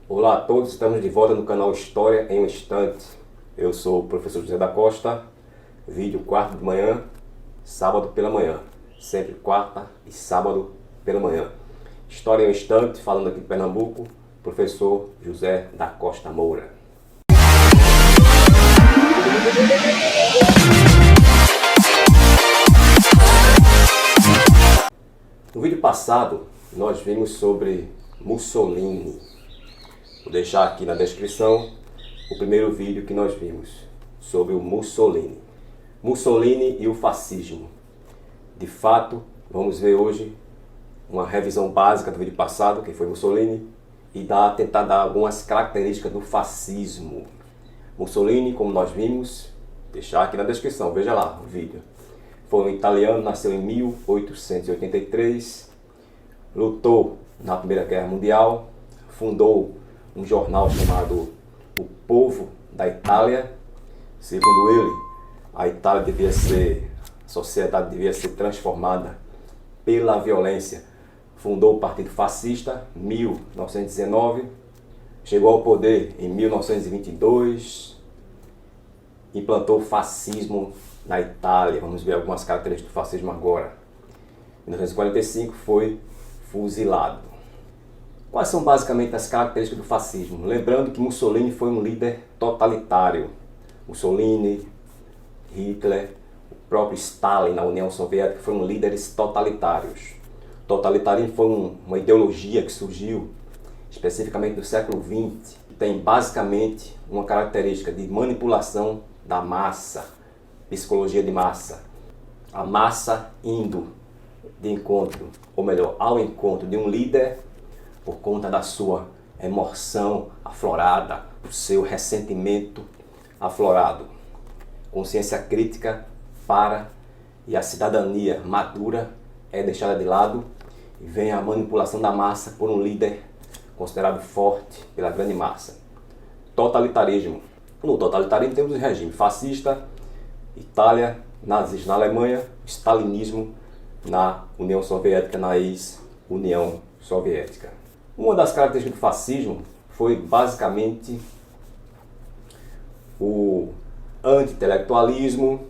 Olá a todos, estamos de volta no canal História em um Instante. Eu sou o professor José da Costa, vídeo quarta de manhã, sábado pela manhã. Sempre quarta e sábado pela manhã. História em um Instante, falando aqui de Pernambuco, professor José da Costa Moura. No vídeo passado, nós vimos sobre Mussolini. Vou deixar aqui na descrição o primeiro vídeo que nós vimos sobre o Mussolini. Mussolini e o fascismo. De fato, vamos ver hoje uma revisão básica do vídeo passado, que foi Mussolini, e tentar dar algumas características do fascismo. Mussolini, como nós vimos, deixar aqui na descrição, veja lá o vídeo. Foi um italiano, nasceu em 1883, lutou na Primeira Guerra Mundial, fundou um jornal chamado O Povo da Itália. Segundo ele, a sociedade devia ser transformada pela violência. Fundou o Partido Fascista em 1919, chegou ao poder em 1922, implantou o fascismo na Itália. Vamos ver algumas características do fascismo agora. Em 1945 foi fuzilado. Quais são basicamente as características do fascismo? Lembrando que Mussolini foi um líder totalitário. Mussolini, Hitler, o próprio Stalin na União Soviética foram líderes totalitários. Totalitarismo foi uma ideologia que surgiu especificamente do século XX, que tem basicamente uma característica de manipulação da massa, psicologia de massa. A massa indo de encontro, ou melhor, ao encontro de um líder por conta da sua emoção aflorada, do seu ressentimento aflorado. Consciência crítica para e a cidadania madura é deixada de lado e vem a manipulação da massa por um líder considerado forte pela grande massa. Totalitarismo. No totalitarismo temos o regime fascista, Itália, nazismo na Alemanha, stalinismo na União Soviética, na ex-União Soviética. Uma das características do fascismo foi basicamente o anti-intelectualismo,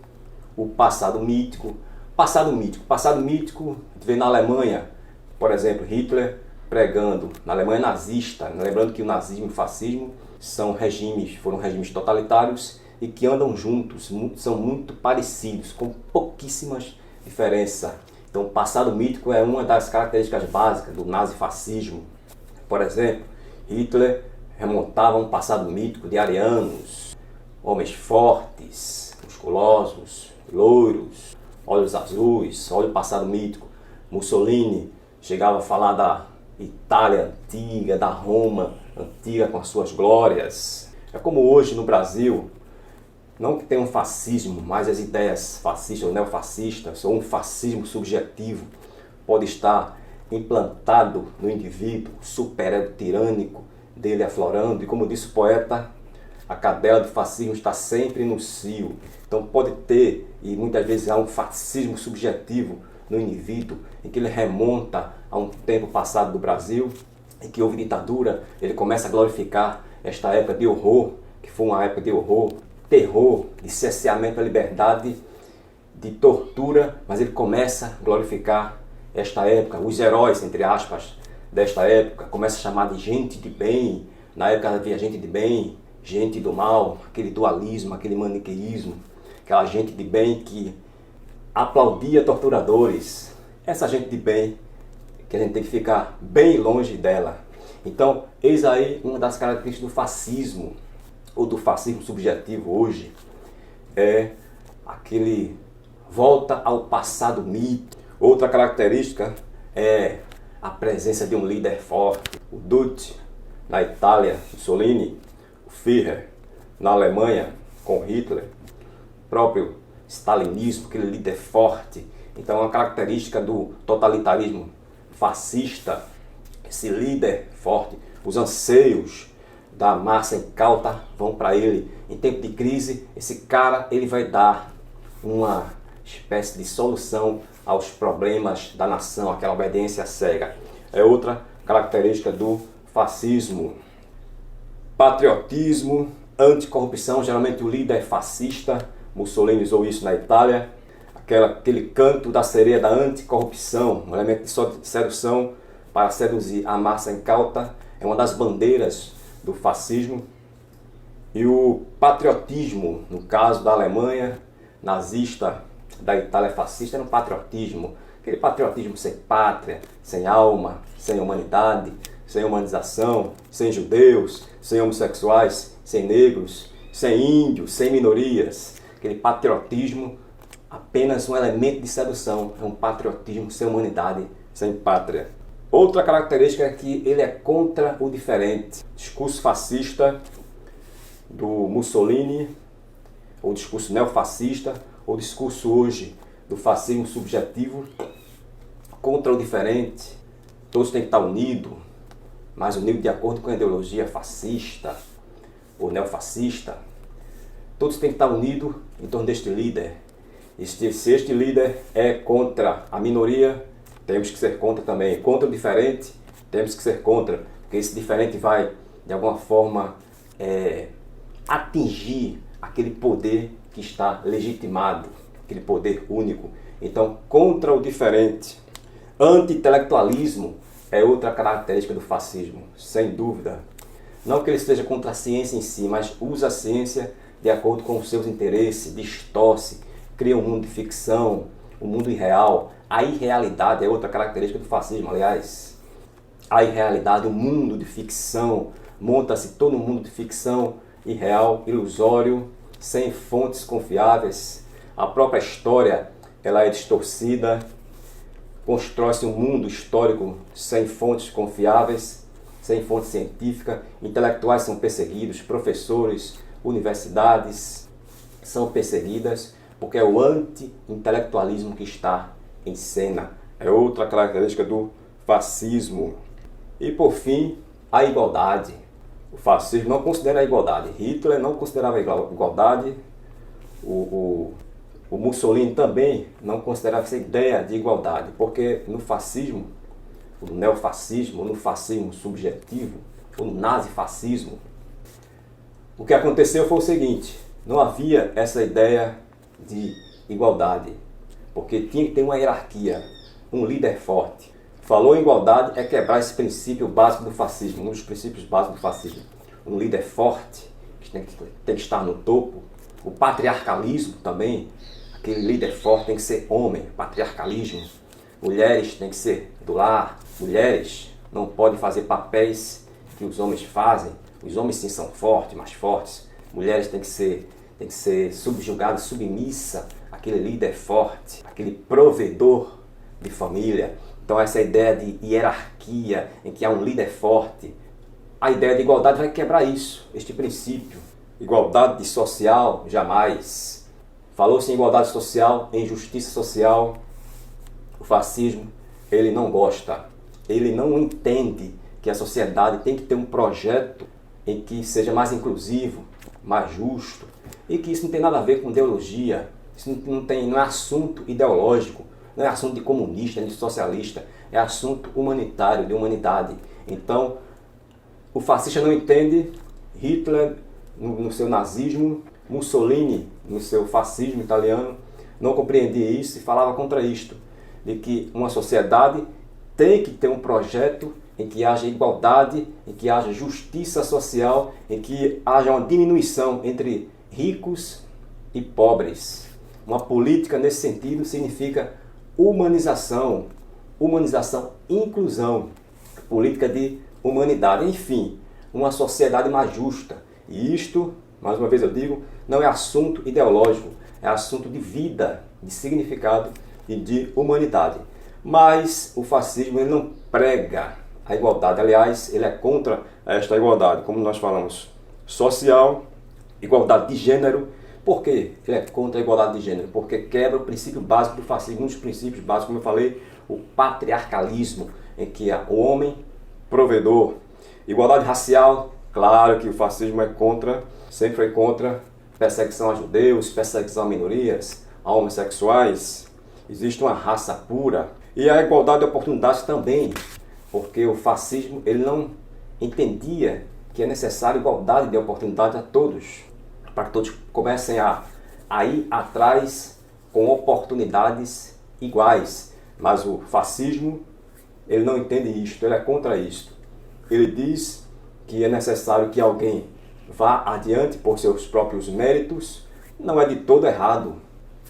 o passado mítico. Passado mítico vem na Alemanha, por exemplo, Hitler pregando na Alemanha nazista. Lembrando que o nazismo e o fascismo foram regimes totalitários e que andam juntos, são muito parecidos, com pouquíssimas diferenças. Então, o passado mítico é uma das características básicas do nazifascismo. Por exemplo, Hitler remontava um passado mítico de arianos, homens fortes, musculosos, loiros, olhos azuis, olha o passado mítico. Mussolini chegava a falar da Itália antiga, da Roma antiga com as suas glórias. É como hoje no Brasil, não que tenha um fascismo, mas as ideias fascistas ou neofascistas, ou um fascismo subjetivo, pode estar implantado no indivíduo, o superego tirânico dele aflorando. E como disse o poeta, a cadela do fascismo está sempre no cio. Então pode ter, e muitas vezes há um fascismo subjetivo no indivíduo, em que ele remonta a um tempo passado do Brasil, em que houve ditadura. Ele começa a glorificar esta época de horror, que foi uma época de horror, terror, de cerceamento da liberdade, de tortura, mas ele começa a glorificar esta época, os heróis, entre aspas, desta época, começa a chamar de gente de bem. Na época havia gente de bem, gente do mal, aquele dualismo, aquele maniqueísmo, aquela gente de bem que aplaudia torturadores. Essa gente de bem, que a gente tem que ficar bem longe dela. Então, eis aí uma das características do fascismo, ou do fascismo subjetivo hoje, é aquele volta ao passado mito. Outra característica é a presença de um líder forte. O Duce, na Itália, Mussolini, o Führer, na Alemanha, com Hitler, o próprio stalinismo, aquele líder forte. Então, uma característica do totalitarismo fascista, esse líder forte, os anseios da massa incauta vão para ele. Em tempo de crise, esse cara ele vai dar uma espécie de solução aos problemas da nação, aquela obediência cega. É outra característica do fascismo. patriotismo, anticorrupção, geralmente o líder é fascista, Mussolini usou isso na Itália, aquele canto da sereia da anticorrupção, um elemento de sedução para seduzir a massa incauta, é uma das bandeiras do fascismo. E o patriotismo, no caso da Alemanha nazista, da Itália fascista, era um patriotismo, aquele patriotismo sem pátria, sem alma, sem humanidade, sem humanização, sem judeus, sem homossexuais, sem negros, sem índios, sem minorias. Aquele patriotismo apenas um elemento de sedução, é um patriotismo sem humanidade, sem pátria. Outra característica é que ele é contra o diferente. Discurso fascista do Mussolini, ou discurso neofascista, ou discurso hoje do fascismo subjetivo, contra o diferente. Todos têm que estar unidos, mas unidos de acordo com a ideologia fascista ou neofascista. Todos têm que estar unidos em torno deste líder. Se este líder é contra a minoria, temos que ser contra também. Contra o diferente, temos que ser contra, porque esse diferente vai, de alguma forma, atingir aquele poder que está legitimado, aquele poder único. Então, contra o diferente. Anti-intelectualismo é outra característica do fascismo, sem dúvida. Não que ele esteja contra a ciência em si, mas usa a ciência de acordo com os seus interesses, distorce, cria um mundo de ficção, um mundo irreal. A irrealidade é outra característica do fascismo, aliás. A irrealidade, um mundo de ficção, monta-se todo um mundo de ficção irreal, ilusório, sem fontes confiáveis. A própria história, ela é distorcida, constrói-se um mundo histórico sem fontes confiáveis, sem fonte científica. Intelectuais são perseguidos, professores, universidades são perseguidas, porque é o anti-intelectualismo que está em cena. É outra característica do fascismo. E por fim, a igualdade. O fascismo não considera a igualdade. Hitler não considerava a igualdade. O Mussolini também não considerava essa ideia de igualdade, porque no fascismo, no neofascismo, no fascismo subjetivo, ou no nazifascismo, o que aconteceu foi o seguinte: não havia essa ideia de igualdade, porque tinha que ter uma hierarquia, um líder forte. Falou em igualdade é quebrar esse princípio básico do fascismo, um dos princípios básicos do fascismo. Um líder forte, que tem que estar no topo. O patriarcalismo também, aquele líder forte tem que ser homem, patriarcalismo. Mulheres têm que ser do lar, mulheres não podem fazer papéis que os homens fazem. Os homens sim são fortes, mais fortes. Mulheres têm que ser subjugadas, submissa àquele líder forte, aquele provedor de família. Então essa ideia de hierarquia, em que há um líder forte, a ideia de igualdade vai quebrar isso, este princípio. Igualdade social, jamais. Falou-se em igualdade social, em justiça social. O fascismo, ele não gosta, ele não entende que a sociedade tem que ter um projeto em que seja mais inclusivo, mais justo, e que isso não tem nada a ver com ideologia, isso não é assunto ideológico, não é assunto de comunista, nem de socialista, é assunto humanitário, de humanidade. Então, o fascista não entende, Hitler no seu nazismo, Mussolini no seu fascismo italiano, não compreendia isso e falava contra isto, de que uma sociedade tem que ter um projeto em que haja igualdade, em que haja justiça social, em que haja uma diminuição entre ricos e pobres. Uma política nesse sentido significa humanização, inclusão, política de humanidade, enfim, uma sociedade mais justa. E isto, mais uma vez eu digo, não é assunto ideológico, é assunto de vida, de significado e de humanidade. Mas o fascismo ele não prega a igualdade, aliás, ele é contra esta igualdade, como nós falamos, social, igualdade de gênero. Por quê? Ele é contra a igualdade de gênero, porque quebra o princípio básico do fascismo, um dos princípios básicos, como eu falei, o patriarcalismo, em que é o homem provedor. Igualdade racial, claro que o fascismo é contra, sempre foi contra perseguição a judeus, perseguição a minorias, a homossexuais. Existe uma raça pura. E a igualdade de oportunidades também, porque o fascismo ele não entendia que é necessário igualdade de oportunidade a todos, para que todos comecem a ir atrás com oportunidades iguais. Mas o fascismo, ele não entende isto, ele é contra isto. Ele diz que é necessário que alguém vá adiante por seus próprios méritos. Não é de todo errado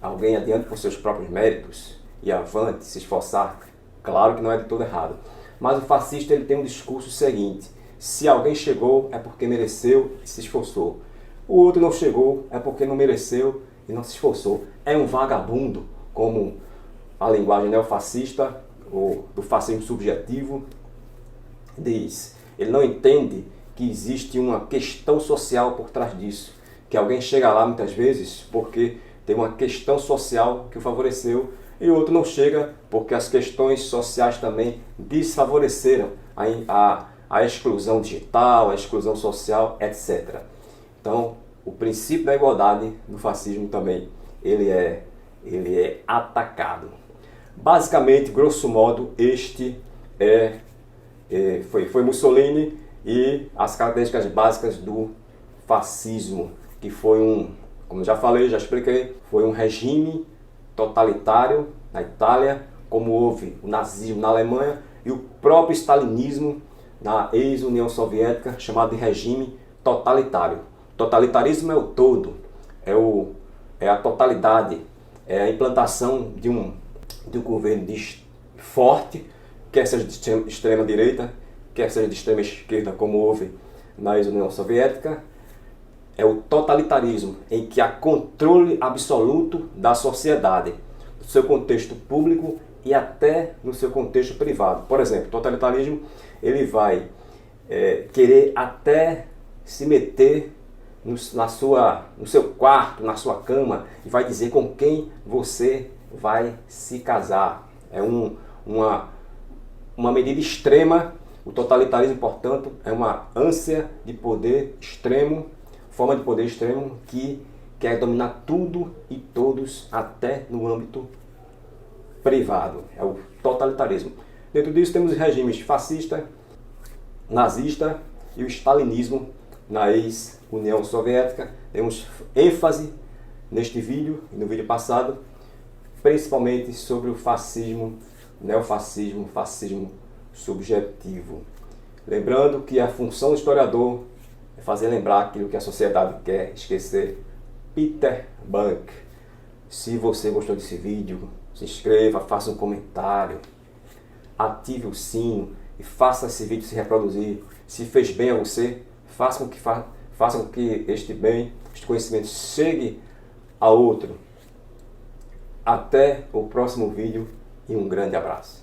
alguém adiante por seus próprios méritos e avante, se esforçar. Claro que não é de todo errado. Mas o fascista, ele tem um discurso seguinte: se alguém chegou é porque mereceu e se esforçou. O outro não chegou é porque não mereceu e não se esforçou. É um vagabundo, como a linguagem neofascista, ou do fascismo subjetivo, diz. Ele não entende que existe uma questão social por trás disso. Que alguém chega lá muitas vezes porque tem uma questão social que o favoreceu e o outro não chega porque as questões sociais também desfavoreceram a exclusão digital, a exclusão social, etc. Então, o princípio da igualdade no fascismo também, ele é atacado. Basicamente, grosso modo, este foi Mussolini e as características básicas do fascismo, que foi como já falei, já expliquei, foi um regime totalitário na Itália, como houve o nazismo na Alemanha e o próprio stalinismo na ex-União Soviética, chamado de regime totalitário. Totalitarismo é o todo, é a totalidade, é a implantação de um governo forte, quer seja de extrema direita, quer seja de extrema esquerda, como houve na ex-União Soviética. É o totalitarismo, em que há controle absoluto da sociedade, do seu contexto público e até no seu contexto privado. Por exemplo, o totalitarismo, ele vai querer até se meter no seu quarto, na sua cama, e vai dizer com quem você vai se casar. É uma medida extrema. O totalitarismo, portanto, é uma ânsia de poder extremo, forma de poder extremo que quer dominar tudo e todos, até no âmbito privado. É o totalitarismo. Dentro disso temos os regimes fascista, nazista e o stalinismo na ex-União Soviética. Temos ênfase neste vídeo e no vídeo passado, principalmente sobre o fascismo, neofascismo, fascismo subjetivo. Lembrando que a função do historiador é fazer lembrar aquilo que a sociedade quer esquecer. Peter Bank. Se você gostou desse vídeo, se inscreva, faça um comentário, ative o sino e faça esse vídeo se reproduzir. Se fez bem a você, faça com que este conhecimento chegue a outro. Até o próximo vídeo e um grande abraço.